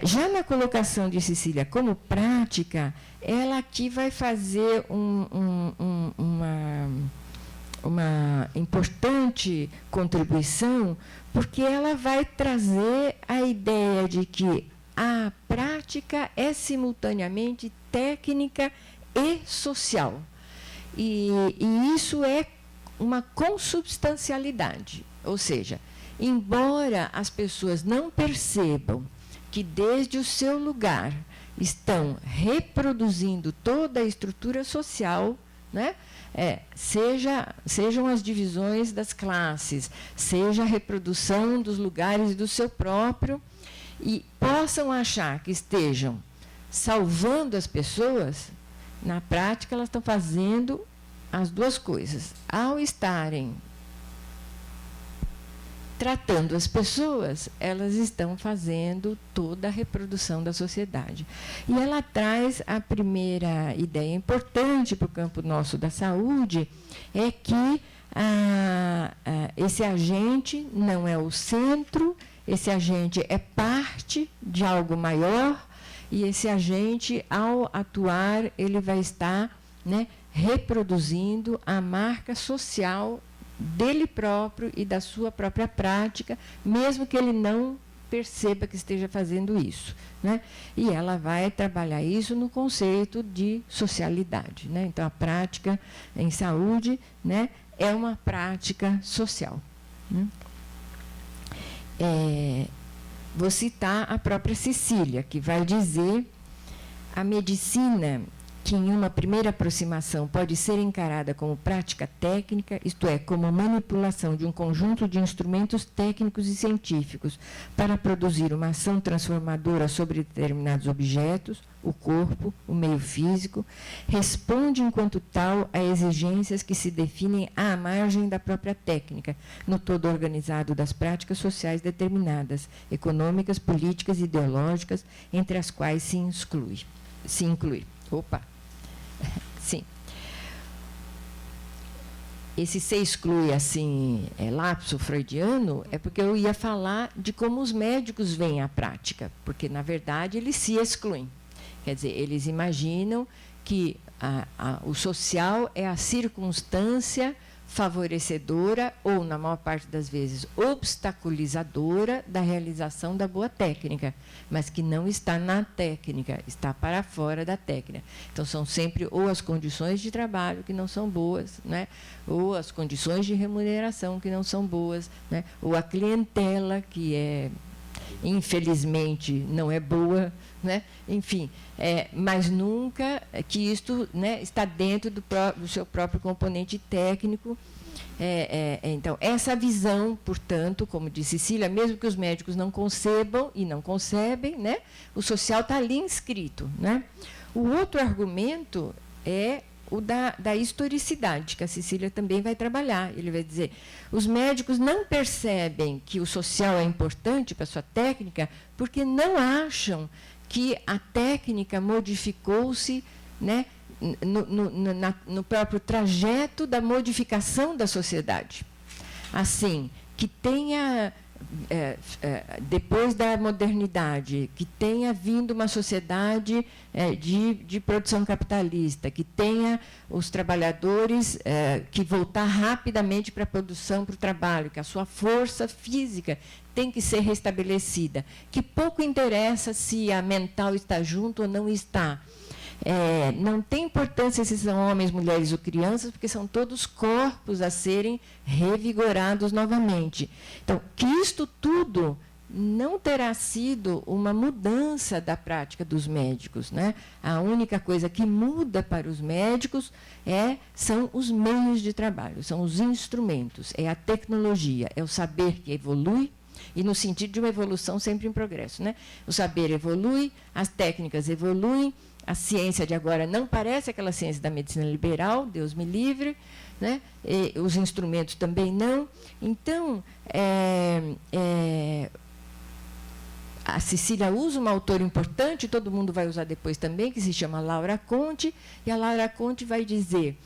Já na colocação de Cecília como prática, ela aqui vai fazer uma importante contribuição, porque ela vai trazer a ideia de que a prática é simultaneamente técnica e social. E isso é uma consubstancialidade, ou seja, embora as pessoas não percebam que desde o seu lugar estão reproduzindo toda a estrutura social, né? Sejam as divisões das classes, seja a reprodução dos lugares do seu próprio, e possam achar que estejam salvando as pessoas, na prática elas estão fazendo as duas coisas. Ao estarem tratando as pessoas, elas estão fazendo toda a reprodução da sociedade. E ela traz a primeira ideia importante para o campo nosso da saúde, é que esse agente não é o centro, esse agente é parte de algo maior, e esse agente, ao atuar, ele vai estar, né, reproduzindo a marca social dele próprio e da sua própria prática, mesmo que ele não perceba que esteja fazendo isso, né? E ela vai trabalhar isso no conceito de socialidade, né? Então, a prática em saúde, né, é uma prática social, né? Vou citar a própria Cecília, que vai dizer: a medicina, que em uma primeira aproximação pode ser encarada como prática técnica, isto é, como manipulação de um conjunto de instrumentos técnicos e científicos para produzir uma ação transformadora sobre determinados objetos, o corpo, o meio físico, responde, enquanto tal, a exigências que se definem à margem da própria técnica, no todo organizado das práticas sociais determinadas, econômicas, políticas e ideológicas, entre as quais se inclui. Sim. Esse se exclui, assim, lapso freudiano, é porque eu ia falar de como os médicos veem a prática, porque, na verdade, eles se excluem. Quer dizer, eles imaginam que o social é a circunstância favorecedora ou, na maior parte das vezes, obstaculizadora da realização da boa técnica, mas que não está na técnica, está para fora da técnica. Então, são sempre ou as condições de trabalho que não são boas, né? Ou as condições de remuneração que não são boas, né? Ou a clientela que infelizmente, não é boa, né? Enfim, mas nunca que isto, né, está dentro do seu próprio componente técnico. Então, essa visão, portanto, como disse Cecília, mesmo que os médicos não concebam e não concebem, né, o social está ali inscrito, né? O outro argumento é o da historicidade, que a Cecília também vai trabalhar. Ele vai dizer: os médicos não percebem que o social é importante para a sua técnica porque não acham que a técnica modificou-se, né, no próprio trajeto da modificação da sociedade. Assim, que tenha, depois da modernidade, que tenha vindo uma sociedade de produção capitalista, que tenha os trabalhadores que voltar rapidamente para a produção, para o trabalho, que a sua força física tem que ser restabelecida, que pouco interessa se a mental está junto ou não está. Não tem importância se são homens, mulheres ou crianças, porque são todos corpos a serem revigorados novamente. Então, que isto tudo não terá sido uma mudança da prática dos médicos, né? A única coisa que muda para os médicos são os meios de trabalho, são os instrumentos, é a tecnologia, é o saber que evolui, e no sentido de uma evolução sempre em progresso, né? O saber evolui, as técnicas evoluem, a ciência de agora não parece aquela ciência da medicina liberal, Deus me livre, né? Os instrumentos também não. Então, a Cecília usa uma autora importante, todo mundo vai usar depois também, que se chama Laura Conte, e a Laura Conte vai dizer: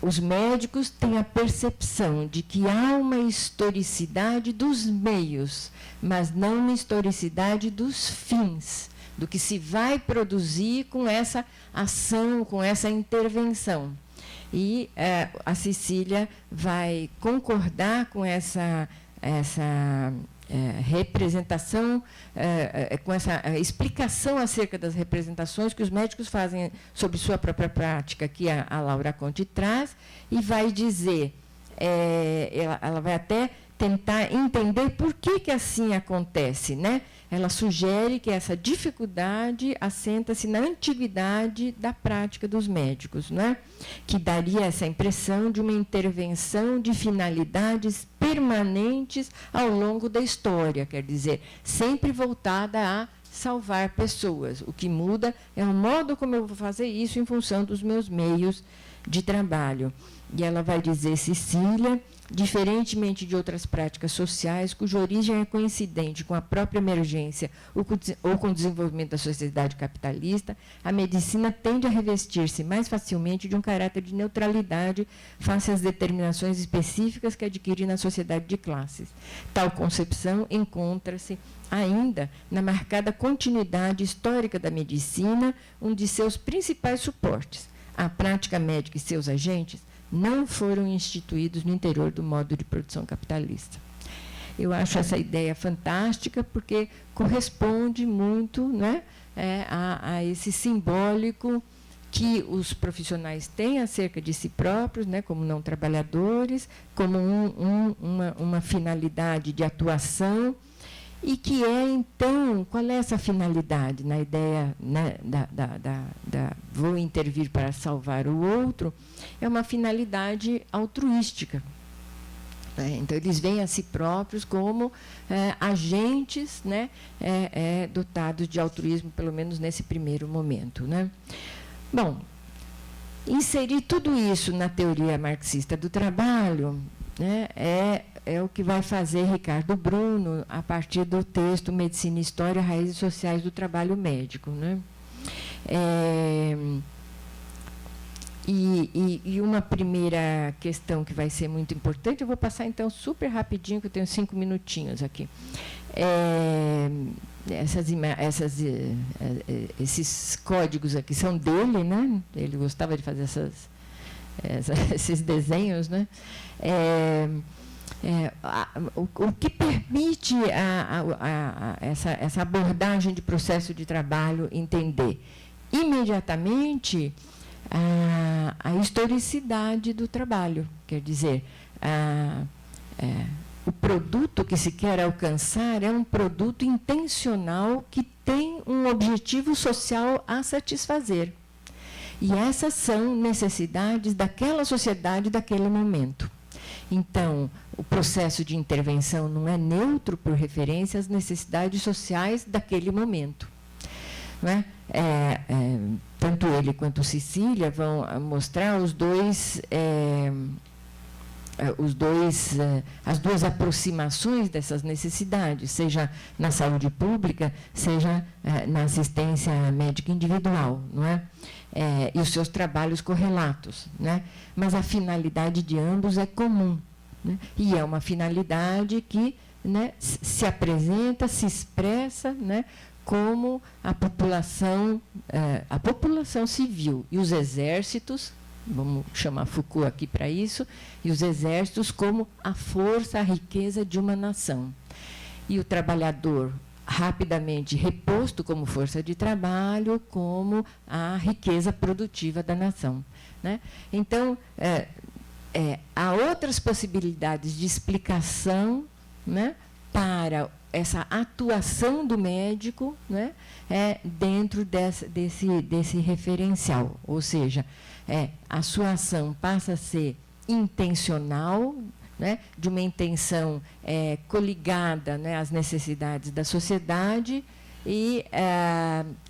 os médicos têm a percepção de que há uma historicidade dos meios, mas não uma historicidade dos fins, do que se vai produzir com essa ação, com essa intervenção. E a Cecília vai concordar com essa representação, com essa explicação acerca das representações que os médicos fazem sobre sua própria prática, que a Laura Conte traz, e vai dizer, ela vai até tentar entender por que assim acontece, né? Ela sugere que essa dificuldade assenta-se na antiguidade da prática dos médicos, né? Que daria essa impressão de uma intervenção de finalidades permanentes ao longo da história, quer dizer, sempre voltada a salvar pessoas. O que muda é o modo como eu vou fazer isso em função dos meus meios de trabalho. E ela vai dizer, Cecília, diferentemente de outras práticas sociais, cuja origem é coincidente com a própria emergência ou com o desenvolvimento da sociedade capitalista, a medicina tende a revestir-se mais facilmente de um caráter de neutralidade face às determinações específicas que adquire na sociedade de classes. Tal concepção encontra-se ainda na marcada continuidade histórica da medicina, um de seus principais suportes. A prática médica e seus agentes não foram instituídos no interior do modo de produção capitalista. Eu acho essa ideia fantástica, porque corresponde muito, né, a esse simbólico que os profissionais têm acerca de si próprios, né, como não trabalhadores, como uma finalidade de atuação, e que então, qual é essa finalidade? Na ideia, né, vou intervir para salvar o outro, é uma finalidade altruística. Então, eles veem a si próprios como agentes, né, dotados de altruísmo, pelo menos nesse primeiro momento, né? Bom, inserir tudo isso na teoria marxista do trabalho, né, é o que vai fazer Ricardo Bruno a partir do texto Medicina e História, Raízes Sociais do Trabalho Médico, né? E uma primeira questão que vai ser muito importante, eu vou passar então super rapidinho, que eu tenho 5 minutinhos aqui. Esses códigos aqui são dele, né? Ele gostava de fazer esses desenhos, né? O que permite essa abordagem de processo de trabalho entender imediatamente a historicidade do trabalho, quer dizer, o produto que se quer alcançar é um produto intencional que tem um objetivo social a satisfazer. E essas são necessidades daquela sociedade, daquele momento. Então, o processo de intervenção não é neutro por referência às necessidades sociais daquele momento. Não é? Tanto ele quanto Cecília vão mostrar as duas aproximações dessas necessidades, seja na saúde pública, seja na assistência médica individual, não é? E os seus trabalhos correlatos, né? Mas a finalidade de ambos é comum, né? E é uma finalidade que, né, se apresenta, se expressa, né, como a população civil e os exércitos, vamos chamar Foucault aqui para isso, e os exércitos como a força, a riqueza de uma nação. E o trabalhador rapidamente reposto como força de trabalho, como a riqueza produtiva da nação, né? Então, há outras possibilidades de explicação, né, para essa atuação do médico, né, dentro desse referencial, ou seja, a sua ação passa a ser intencional, né, de uma intenção coligada, né, às necessidades da sociedade, e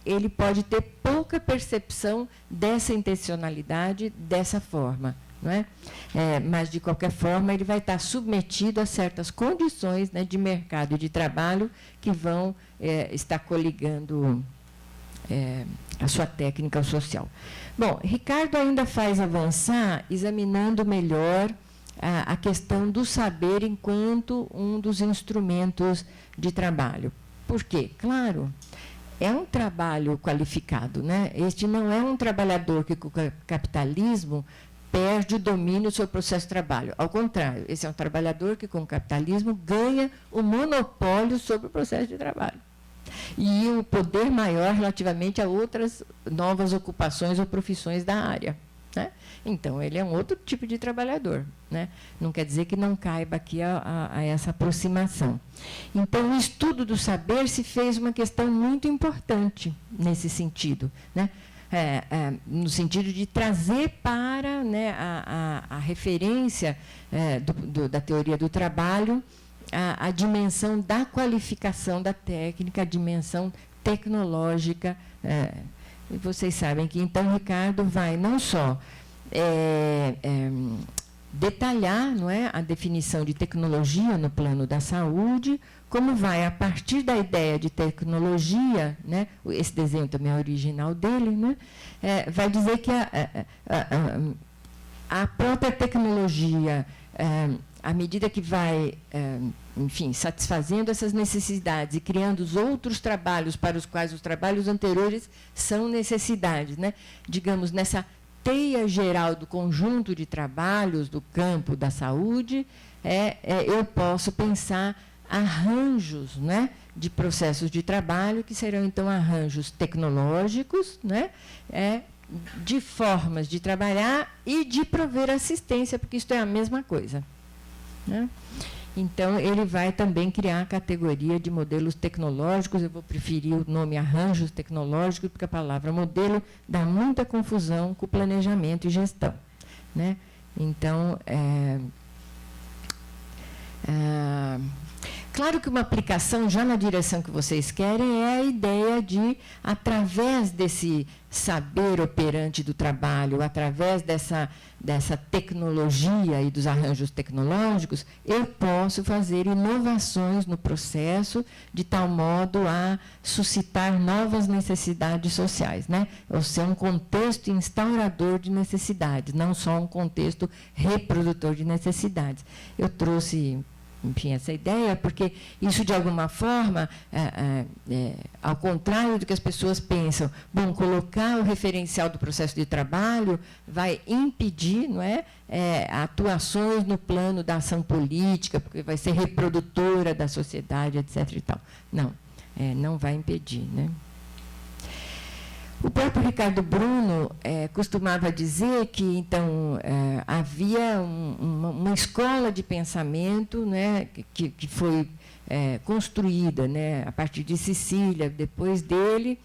ele pode ter pouca percepção dessa intencionalidade dessa forma, não é? Mas, de qualquer forma, ele vai estar submetido a certas condições, né, de mercado e de trabalho que vão estar coligando a sua técnica social. Bom, Ricardo ainda faz avançar examinando melhor a questão do saber enquanto um dos instrumentos de trabalho. Por quê? Claro, é um trabalho qualificado, né? Este não é um trabalhador que, com o capitalismo, perde o domínio sobre o processo de trabalho. Ao contrário, esse é um trabalhador que, com o capitalismo, ganha o monopólio sobre o processo de trabalho. E o poder maior relativamente a outras novas ocupações ou profissões da área, né? Então, ele é um outro tipo de trabalhador, né? Não quer dizer que não caiba aqui a essa aproximação. Então, o estudo do saber se fez uma questão muito importante nesse sentido, né? No sentido de trazer para, né, a referência da teoria do trabalho a dimensão da qualificação da técnica, a dimensão tecnológica. E vocês sabem que, então, Ricardo vai não só detalhar, não é, a definição de tecnologia no plano da saúde, como vai, a partir da ideia de tecnologia, né, esse desenho também é original dele, né, vai dizer que a própria tecnologia, à medida que vai, enfim, satisfazendo essas necessidades e criando os outros trabalhos para os quais os trabalhos anteriores são necessidades, né, digamos, nessa teia geral do conjunto de trabalhos do campo da saúde, eu posso pensar arranjos, né, de processos de trabalho, que serão, então, arranjos tecnológicos, né, de formas de trabalhar e de prover assistência, porque isso é a mesma coisa, né? Então, ele vai também criar a categoria de modelos tecnológicos. Eu vou preferir o nome arranjos tecnológicos, porque a palavra modelo dá muita confusão com planejamento e gestão, né? Então, claro que uma aplicação já na direção que vocês querem é a ideia de, através desse saber operante do trabalho, através dessa tecnologia e dos arranjos tecnológicos, eu posso fazer inovações no processo de tal modo a suscitar novas necessidades sociais, né? Ou seja, um contexto instaurador de necessidades, não só um contexto reprodutor de necessidades. Eu trouxe, enfim, essa ideia, porque isso, de alguma forma, ao contrário do que as pessoas pensam, bom, colocar o referencial do processo de trabalho vai impedir, não é, atuações no plano da ação política, porque vai ser reprodutora da sociedade, etc. E tal. Não, não vai impedir, né? O próprio Ricardo Bruno costumava dizer que, então, havia uma escola de pensamento, né, que foi construída, né, a partir de Cecília, depois dele,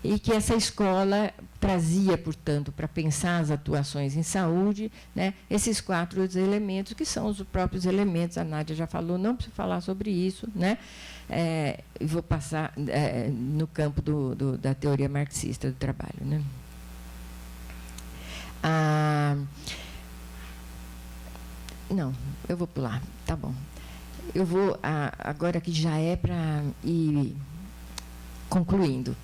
e que essa escola trazia, portanto, para pensar as atuações em saúde, né, esses 4 elementos, que são os próprios elementos, a Nádia já falou, não preciso falar sobre isso, né? Vou passar no campo da teoria marxista do trabalho, né? Não, eu vou pular, tá bom. Eu vou, agora que já é para ir concluindo,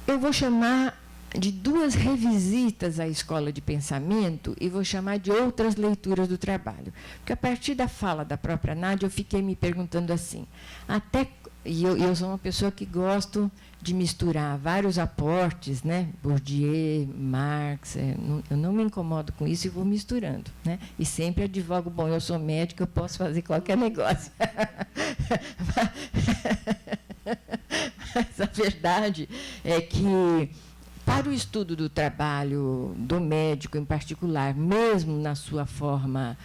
eu vou chamar de 2 revisitas à escola de pensamento e vou chamar de outras leituras do trabalho. Porque, a partir da fala da própria Nádia, eu fiquei me perguntando assim, e eu sou uma pessoa que gosto de misturar vários aportes, né? Bourdieu, Marx, eu não me incomodo com isso e vou misturando, né? E sempre advogo, bom, eu sou médico, eu posso fazer qualquer negócio. Mas a verdade é que, para o estudo do trabalho do médico, em particular, mesmo na sua forma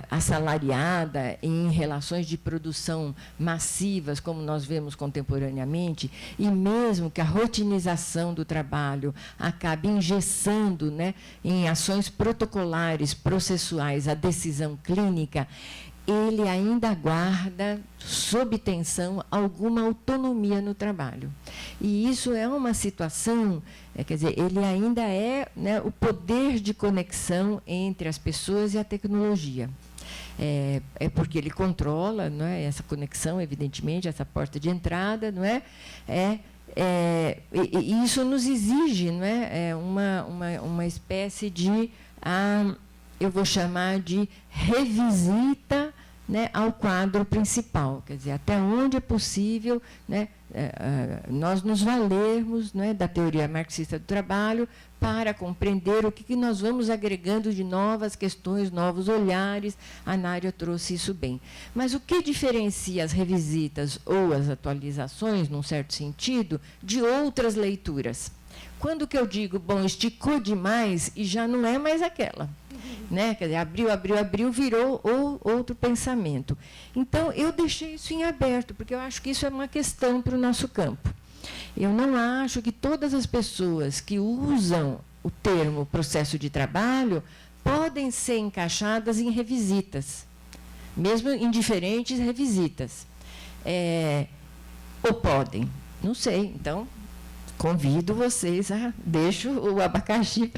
assalariada, em relações de produção massivas, como nós vemos contemporaneamente, e mesmo que a rotinização do trabalho acabe engessando, né, em ações protocolares, processuais, a decisão clínica, ele ainda guarda, sob tensão, alguma autonomia no trabalho. E isso é uma situação, quer dizer, ele ainda é, né, o poder de conexão entre as pessoas e a tecnologia. é porque ele controla, não é, essa conexão, evidentemente, essa porta de entrada, não é? E isso nos exige, não é, uma espécie de, eu vou chamar de revisita, né, ao quadro principal, quer dizer, até onde é possível, né, nós nos valermos, né, da teoria marxista do trabalho para compreender o que nós vamos agregando de novas questões, novos olhares. A Nádia trouxe isso bem. Mas o que diferencia as revisitas ou as atualizações, num certo sentido, de outras leituras? Quando que eu digo, bom, esticou demais e já não é mais aquela, né? Quer dizer, abriu, virou outro pensamento. Então, eu deixei isso em aberto, porque eu acho que isso é uma questão para o nosso campo. Eu não acho que todas as pessoas que usam o termo processo de trabalho podem ser encaixadas em revisitas, mesmo em diferentes revisitas. Ou podem, não sei, então convido vocês deixo o abacaxi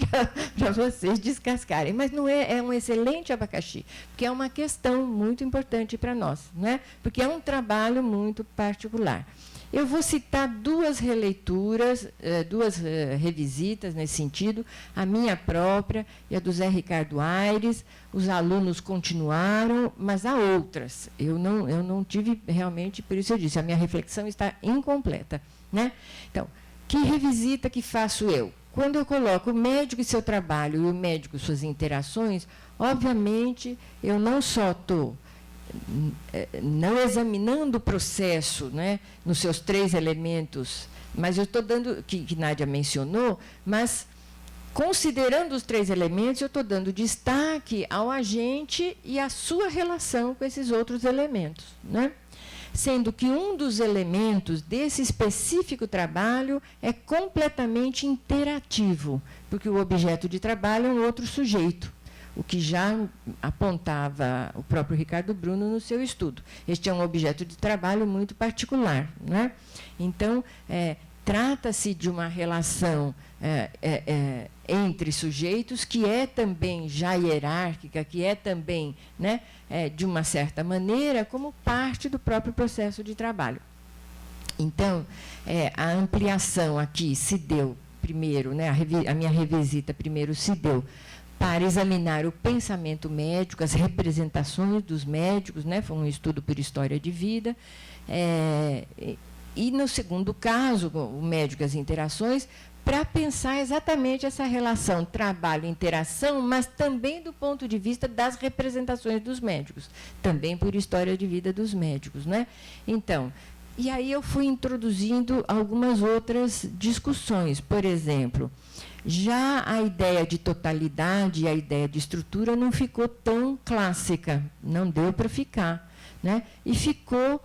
para vocês descascarem. Mas não é um excelente abacaxi, porque é uma questão muito importante para nós, né? Porque é um trabalho muito particular. Eu vou citar duas releituras, duas revisitas nesse sentido, a minha própria e a do Zé Ricardo Aires. Os alunos continuaram, mas há outras. Eu não tive realmente, por isso eu disse, a minha reflexão está incompleta, né? Então, que revisita que faço eu? Quando eu coloco o médico e seu trabalho e o médico e suas interações, obviamente, eu não só estou não examinando o processo, né, nos seus 3 elementos, mas eu estou dando, que Nádia mencionou, mas considerando os 3 elementos, eu estou dando destaque ao agente e à sua relação com esses outros elementos, né? Sendo que um dos elementos desse específico trabalho é completamente interativo, porque o objeto de trabalho é um outro sujeito, o que já apontava o próprio Ricardo Bruno no seu estudo. Este é um objeto de trabalho muito particular, né? Então, trata-se de uma relação entre sujeitos que é também já hierárquica, que é também, né, de uma certa maneira, como parte do próprio processo de trabalho. Então, a ampliação aqui se deu primeiro, né, a minha revisita primeiro se deu para examinar o pensamento médico, as representações dos médicos, né, foi um estudo por história de vida, e, no segundo caso, o médico e as interações, para pensar exatamente essa relação trabalho-interação, mas também do ponto de vista das representações dos médicos, também por história de vida dos médicos, né? Então, e aí eu fui introduzindo algumas outras discussões. Por exemplo, já a ideia de totalidade e a ideia de estrutura não ficou tão clássica, não deu para ficar, né? E ficou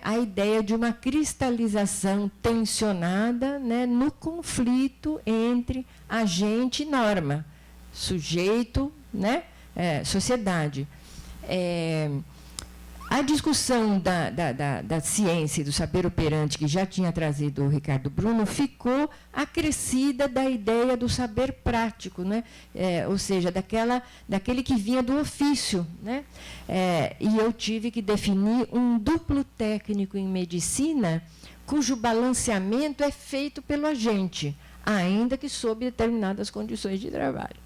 a ideia de uma cristalização tensionada, né, no conflito entre agente e norma, sujeito, né, sociedade. A discussão da ciência e do saber operante, que já tinha trazido o Ricardo Bruno, ficou acrescida da ideia do saber prático, né? Ou seja, daquele que vinha do ofício, né? E eu tive que definir um duplo técnico em medicina, cujo balanceamento é feito pelo agente, ainda que sob determinadas condições de trabalho,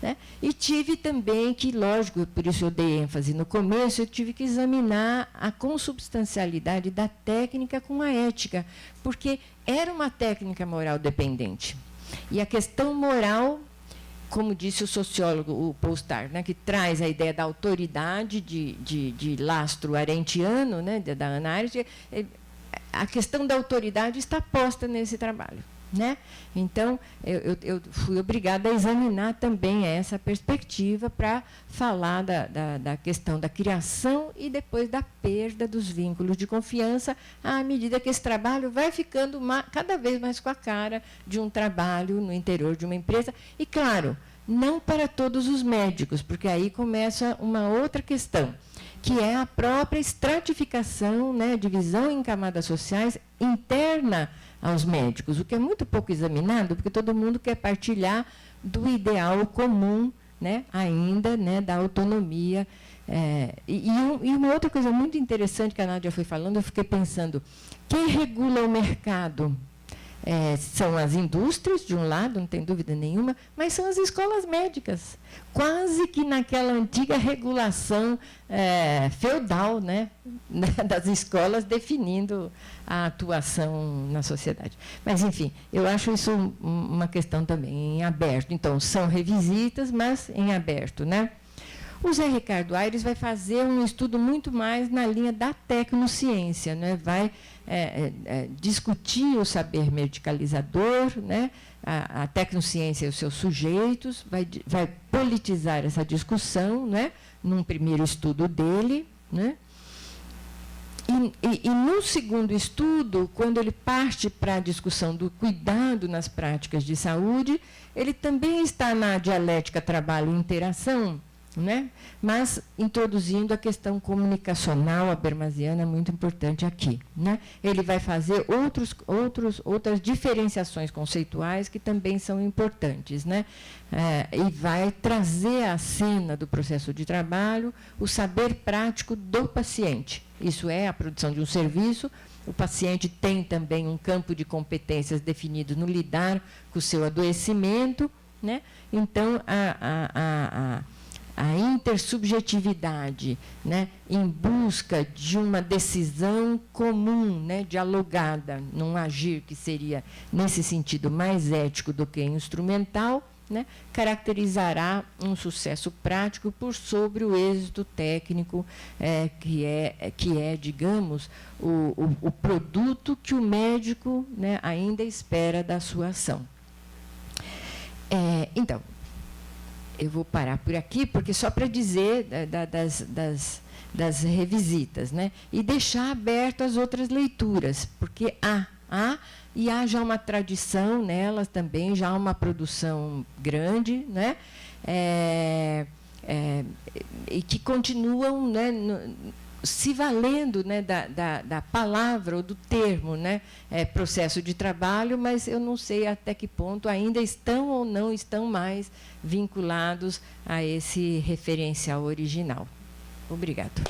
né? E tive também que, lógico, por isso eu dei ênfase no começo, eu tive que examinar a consubstancialidade da técnica com a ética, porque era uma técnica moral dependente. E a questão moral, como disse o sociólogo, o Paul Starr, né, que traz a ideia da autoridade de lastro arendtiano, né, da Hannah Arendt, a questão da autoridade está posta nesse trabalho, né? Então, eu fui obrigada a examinar também essa perspectiva para falar da questão da criação e depois da perda dos vínculos de confiança, à medida que esse trabalho vai ficando cada vez mais com a cara de um trabalho no interior de uma empresa. E, claro, não para todos os médicos, porque aí começa uma outra questão, que é a própria estratificação, né, divisão em camadas sociais interna aos médicos, o que é muito pouco examinado, porque todo mundo quer partilhar do ideal comum, né, ainda, né, da autonomia E uma outra coisa muito interessante que a Nádia foi falando, eu fiquei pensando, quem regula o mercado? São as indústrias, de um lado, não tem dúvida nenhuma, mas são as escolas médicas, quase que naquela antiga regulação feudal, né, das escolas definindo a atuação na sociedade. Mas, enfim, eu acho isso uma questão também em aberto. Então, são revisitas, mas em aberto, né? O Zé Ricardo Aires vai fazer um estudo muito mais na linha da tecnociência, né? Vai discutir o saber medicalizador, né? A tecnociência e os seus sujeitos, vai politizar essa discussão, né? Num primeiro estudo dele, né? E no segundo estudo, quando ele parte para a discussão do cuidado nas práticas de saúde, ele também está na dialética trabalho e interação, né? Mas introduzindo a questão comunicacional habermasiana, muito importante aqui, né? Ele vai fazer outras diferenciações conceituais que também são importantes, né? E vai trazer à cena do processo de trabalho o saber prático do paciente. Isso é a produção de um serviço. O paciente tem também um campo de competências definido no lidar com o seu adoecimento, né? Então, a intersubjetividade, né, em busca de uma decisão comum, né, dialogada, num agir que seria, nesse sentido, mais ético do que instrumental, né, caracterizará um sucesso prático por sobre o êxito técnico, que é, digamos, o produto que o médico, né, ainda espera da sua ação. Então, eu vou parar por aqui, porque só para dizer das revisitas, né? E deixar aberto as outras leituras, porque há já uma tradição nelas também, já há uma produção grande, né? E que continuam, né, se valendo, né, da palavra ou do termo, né, processo de trabalho, mas eu não sei até que ponto ainda estão ou não estão mais vinculados a esse referencial original. Obrigado.